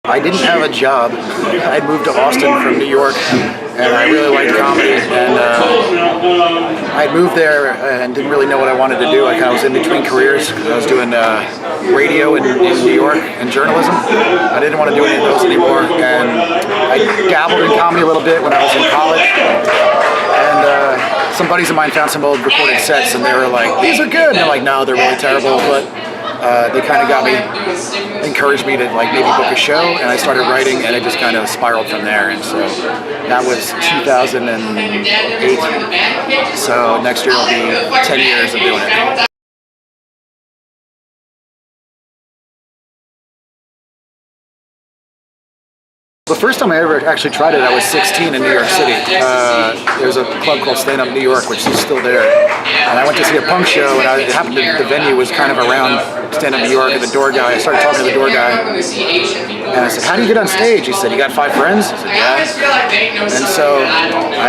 I didn't have a job. I'd moved to Austin from New York, and I really liked comedy. And I'd moved there and didn't really know what I wanted to do. I kind of was in between careers. I was doing radio in New York and journalism. I didn't want to do any of those anymore, and I dabbled in comedy a little bit when I was in college. And some buddies of mine found some old recorded sets, and they were like, "These are good." And they're like, "No, they're really terrible," but they kind of got me, encouraged me to like maybe book a show, and I started writing, and it just kind of spiraled from there. And so that was 2008. So next year will be 10 years of doing it. The first time I ever actually tried it, I was 16 in New York City. There was a club called Stand Up New York, which is still there. And I went to see a punk show, and it happened to, the venue was kind of around Stand Up New York, and the door guy, I started talking to the door guy. And I said, "How do you get on stage?" He said, "You got 5 friends?" I said, "Yeah." And so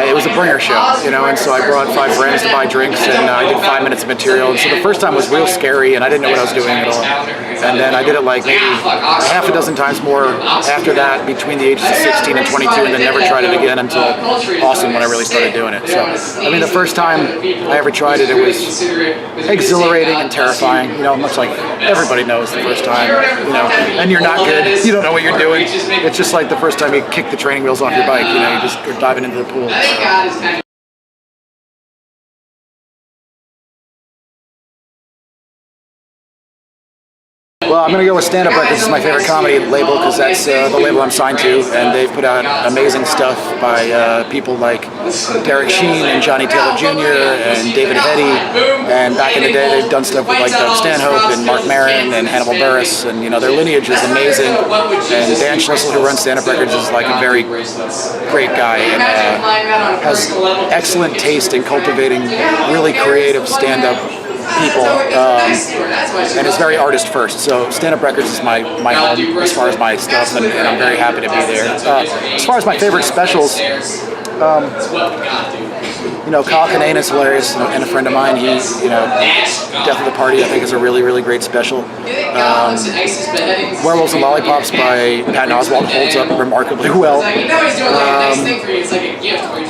it was a bringer show, you know, and so I brought 5 friends to buy drinks, and I did 5 minutes of material. And so the first time was real scary, and I didn't know what I was doing at all. And then I did it like maybe half a dozen times more after that, between the ages of 16 and 22, and then never tried it again until Austin when I really started doing it. So, I mean, the first time I ever tried it, it was exhilarating and terrifying, you know, much like everybody knows the first time, you know, and you're not good, you don't know what you're doing. It's just like the first time you kick the training wheels off your bike, you know, you just are diving into the pool. Well, I'm going to go with Stand Up Records. It's my favorite comedy label because that's the label I'm signed to, and they've put out amazing stuff by people like Derek Sheen and Johnny Taylor Jr. and David Heddy, and back in the day they've done stuff with like Doug Stanhope and Mark Maron and Hannibal Buress, and you know, their lineage is amazing. And Dan Schlissel, who runs Stand Up Records, is like a very great guy and has excellent taste in cultivating really creative stand-up people, and it's very artist first. So Stand Up Records is my home as far as my stuff, and I'm very happy to be there. As far as my favorite specials, you know, Kyle Kinane is hilarious, and a friend of mine, he, you know, Death of the Party, I think, is a really, really great special. Werewolves and Lollipops by Patton Oswalt holds up remarkably well.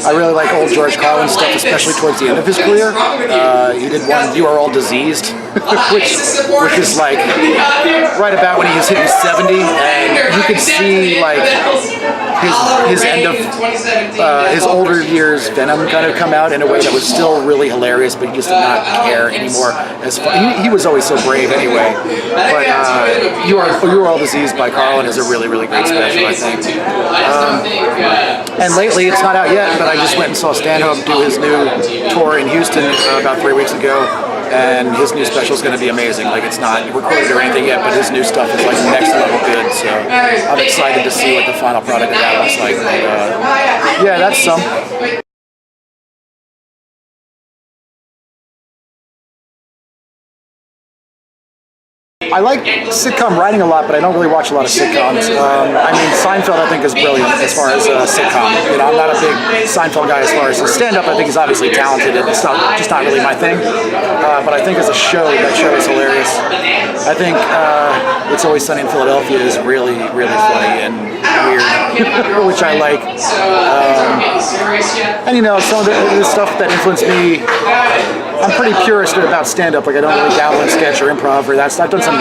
I really like old George Carlin stuff, especially towards the end of his career. He did one, You Are All Diseased, which is like right about when he was hitting 70, and you could see like his end of his older years Venom kind of come out in a way that was still really hilarious, but he just did not care anymore. He was always so brave anyway. But You Are All Diseased by Carlin is a really, really great special, I think. And lately, it's not out yet, but I just went and saw Stanhope do his new tour in Houston about 3 weeks ago. And his new special is going to be amazing. Like, it's not recorded or anything yet, but his new stuff is like next level good. So I'm excited to see what the final product of that looks like. But, yeah, that's some. I like sitcom writing a lot, but I don't really watch a lot of sitcoms. I mean, Seinfeld I think is brilliant as far as sitcom. You know, I'm not a big Seinfeld guy as far as stand-up. I think he's obviously talented, and it's just not really my thing. But I think as a show, that show is hilarious. I think It's Always Sunny in Philadelphia is really, really funny and weird, which I like. And you know, some of the stuff that influenced me, I'm pretty purist about stand-up. Like, I don't really dabble in sketch or improv or that stuff. I've done some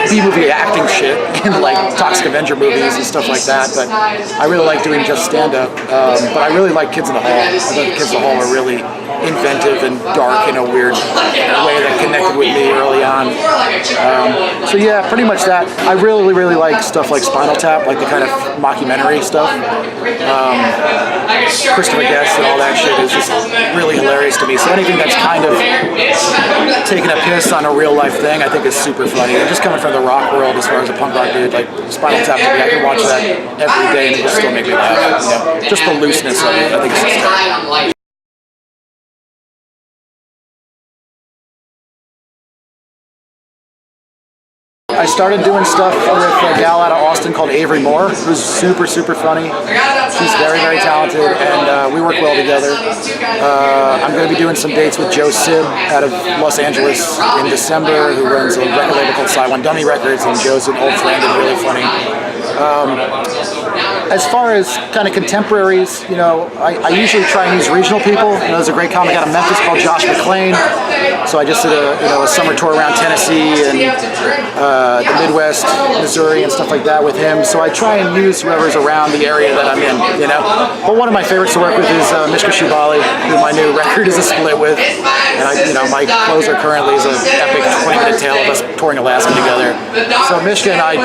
B-movie acting shit in like Toxic Avenger movies and stuff like that, but I really like doing just stand-up. But I really like Kids in the Hall. I thought Kids in the Hall are really inventive and dark in a weird way that connected with me early on. So yeah, pretty much that. I really, really like stuff like Spinal Tap, like the kind of mockumentary stuff. Christopher Guest and all that shit is just really hilarious to me. So anything that's kind of taking a piss on a real life thing, I think is super funny. And just coming from the rock world as far as a punk rock dude, like Spinal Tap to me, I can watch that every day and it just still make me laugh. You know, just the looseness of it, I think it's just great. I started doing stuff with a gal out of Austin called Avery Moore, who's super, super funny. She's very, very talented, and we work well together. I'm going to be doing some dates with Joe Sib out of Los Angeles in December, who runs a record label called Sci-One Dummy Records, and Joe's an old friend and really funny. As far as kind of contemporaries, you know, I usually try and use regional people. You know, there's a great comic out of Memphis called Josh McClain. So I just did a summer tour around Tennessee and the Midwest, Missouri, and stuff like that with him. So I try and use whoever's around the area that I'm in, you know. But one of my favorites to work with is Mishka Shubali, who my new record is a split with. And my closer currently is an epic 20-minute tale of us touring Alaska together. So Mishka and I,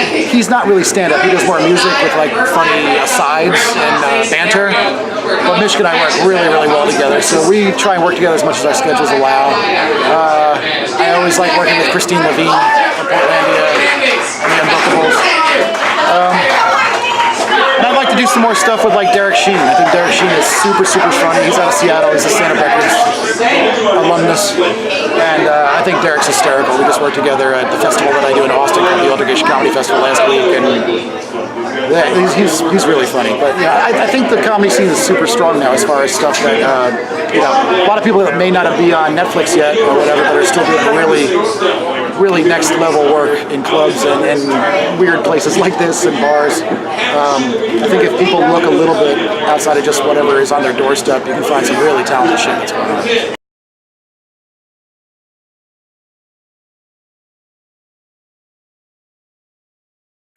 he's not really stand-up. He does more music with like funny asides and banter. But Mishka and I work really, really well together. So we try and work together as much as our schedules allow. I always like working with Christine Levine from Portlandia and the Unbookables. And I'd like to do some more stuff with like Derek Sheen. I think Derek Sheen is super, super funny. He's out of Seattle. He's a stand-up records alumnus. And I think Derek's hysterical. We just worked together at the festival that I do in Austin called the Aldergish Comedy Festival last week. And yeah, he's really funny. But yeah, I think the comedy scene is super strong now as far as stuff that, you know, a lot of people that may not be on Netflix yet or whatever, but are still doing really next level work in clubs and weird places like this and bars. I think if people look a little bit outside of just whatever is on their doorstep, you can find some really talented shit that's going on.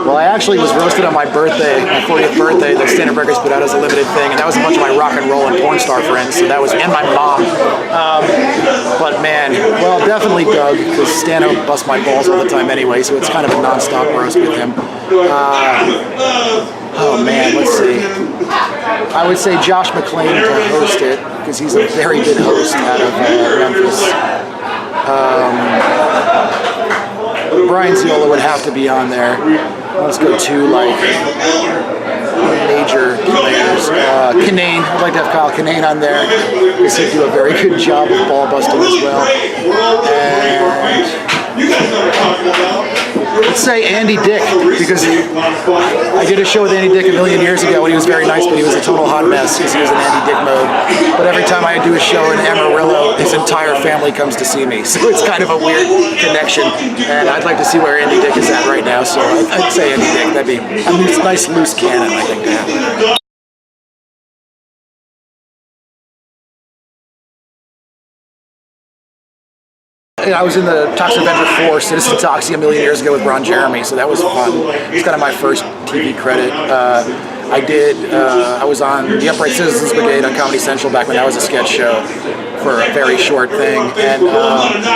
Well, I actually was roasted on my birthday, my 40th birthday, that Stand Up Records put out as a limited thing, and that was a bunch of my rock and roll and porn star friends, so that was, and my mom. But man, well, definitely Doug, because Stand Up busts my balls all the time anyway, so it's kind of a non-stop roast with him. Oh man, let's see. I would say Josh McClain to host it, because he's a very good host out of Memphis. Brian Ziola would have to be on there. Let's go to like major players. Kinane, I'd like to have Kyle Kinane on there because he'd do a very good job of ball busting as well. And let's say Andy Dick, because I did a show with Andy Dick a million years ago and he was very nice, but he was a total hot mess because he was in Andy Dick mode. But every time I do a show in Amarillo, his entire family comes to see me. So it's kind of a weird connection. And I'd like to see where Andy Dick is at right now. So I'd say Andy Dick. That'd be a nice loose cannon, I think, to have. I was in the Toxic Avenger 4 Citizen Toxie a million years ago with Ron Jeremy, so that was fun. It was kind of my first TV credit. I was on the Upright Citizens Brigade on Comedy Central back when that was a sketch show for a very short thing, and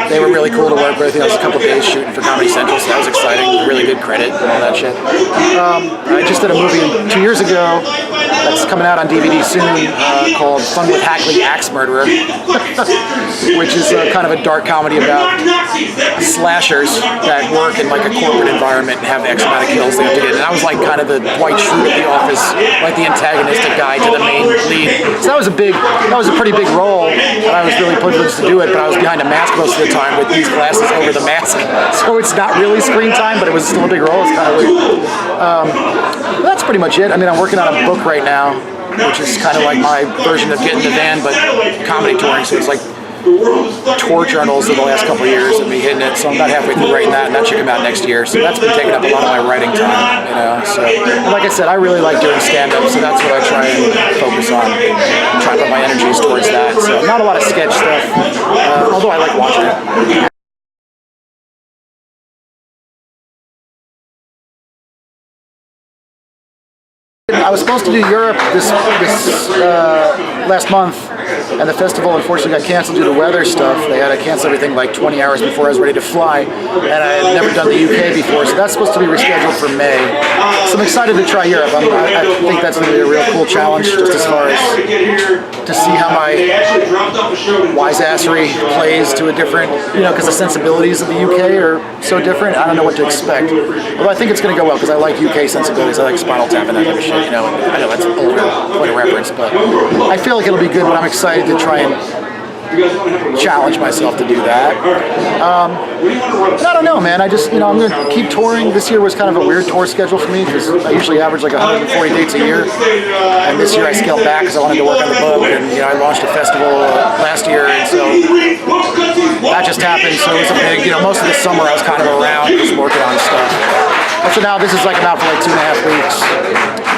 they were really cool to work with. I think I was a couple days shooting for Comedy Central, so that was exciting. Really good credit and all that shit. I just did a movie 2 years ago that's coming out on DVD soon called Fun with Hackley Axe Murderer, which is kind of a dark comedy about slashers that work in like a corporate environment and have X amount of kills they have to get. And I was like kind of the Dwight Schrute of The Office, like the antagonistic guy to the main lead. So that was a pretty big role. I was really privileged to do it, but I was behind a mask most of the time with these glasses over the mask. So it's not really screen time, but it was still a big role. It's kind of weird. That's pretty much it. I mean, I'm working on a book right now, which is kind of like my version of Get in the Van, but comedy touring. So it's like tour journals of the last couple of years of me hitting it. So I'm about halfway through writing that, and that should come out next year. So that's been taking up a lot of my writing time, you know. So, and like I said, I really like doing stand-up, so that's what I try and focus on. Try to put my energies towards that. So not a lot of sketch stuff, although I like watching it. I was supposed to do Europe this last month, and the festival unfortunately got canceled due to weather stuff. They had to cancel everything like 20 hours before I was ready to fly, and I had never done the UK before, so that's supposed to be rescheduled for May. So I'm excited to try Europe. I think that's going to be a real cool challenge, just as far as to see how my wise-assery plays to a different, you know, because the sensibilities of the UK are so different. I don't know what to expect. Although I think it's going to go well, because I like UK sensibilities. I like Spinal Tap and that type of shit, you know. I know that's an older point of reference, but I feel like it'll be good, but I'm excited to try and challenge myself to do that. But I don't know, man. I just, I'm going to keep touring. This year was kind of a weird tour schedule for me because I usually average like 140 dates a year. And this year I scaled back because I wanted to work on the book. And, I launched a festival last year. And so that just happened. So it was a big, most of the summer I was kind of around just working on stuff. But so now this is like about for like 2.5 weeks.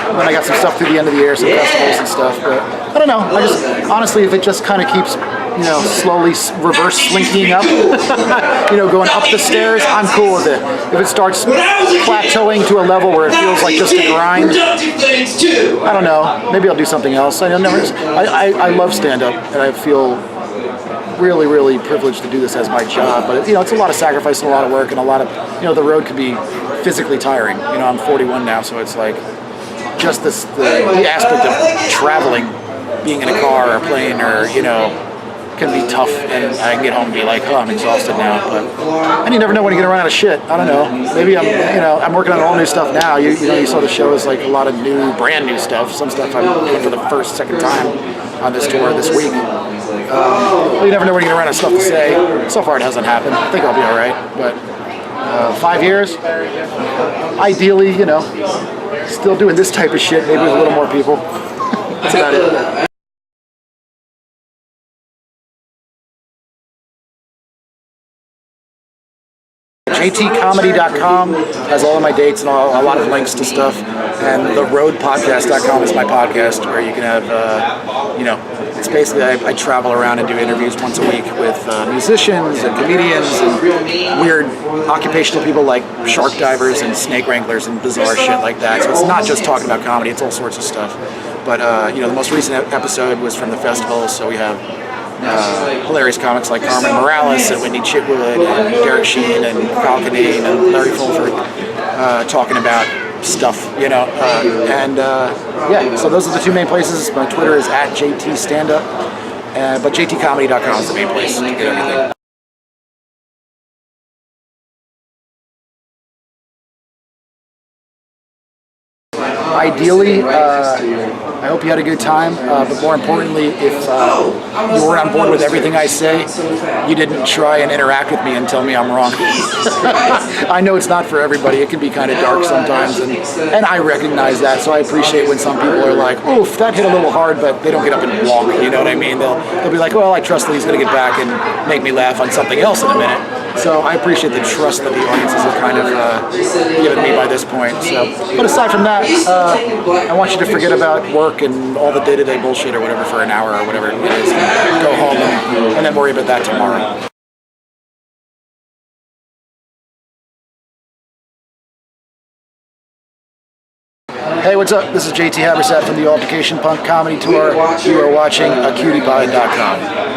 And then I got some stuff through the end of the year, some festivals and stuff. But I don't know. I just, honestly, if it just kind of keeps, slowly reverse slinking up, going up the stairs, I'm cool with it. If it starts plateauing to a level where it feels like just a grind, I don't know. Maybe I'll do something else. I love stand-up, and I feel really, really privileged to do this as my job. But it's a lot of sacrifice and a lot of work, and a lot of, the road can be physically tiring. I'm 41 now, so it's like just the aspect of traveling, being in a car or a plane or can be tough, and I can get home and be like, I'm exhausted now. And you never know when you're gonna run out of shit. I don't know. Maybe I'm working on all new stuff now. You saw the show is like a lot of brand new stuff. Some stuff I'm doing for the second time on this tour this week. You never know when you're gonna run out of stuff to say. So far it hasn't happened. I think I'll be all right. But 5 years, ideally, still doing this type of shit, maybe with a little more people. That's about it. JTcomedy.com has all of my dates and a lot of links to stuff, and theroadpodcast.com is my podcast where you can have, it's basically I travel around and do interviews once a week with musicians and comedians and weird occupational people like shark divers and snake wranglers and bizarre shit like that. So it's not just talking about comedy; it's all sorts of stuff. But the most recent episode was from the festival, so we have hilarious comics like Carmen Morales and Whitney Chitwood and Derek Sheen and Falconine and Larry Fulford talking about stuff, so those are the two main places. My Twitter is @JTStandup, but JTcomedy.com is the main place to get everything. Ideally, I hope you had a good time, but more importantly, if you were on board with everything I say, you didn't try and interact with me and tell me I'm wrong. I know it's not for everybody. It can be kind of dark sometimes, and I recognize that, so I appreciate when some people are like, oof, that hit a little hard, but they don't get up and walk, you know what I mean? They'll be like, well, I trust that he's going to get back and make me laugh on something else in a minute. So I appreciate the trust that the audiences have kind of given me by this point. But aside from that, I want you to forget about work and all the day-to-day bullshit or whatever for an hour or whatever it is. Go home and then worry about that tomorrow. Hey, what's up? This is JT Habersaat from the Altercation Punk Comedy Tour. You are watching AcutiePod.com.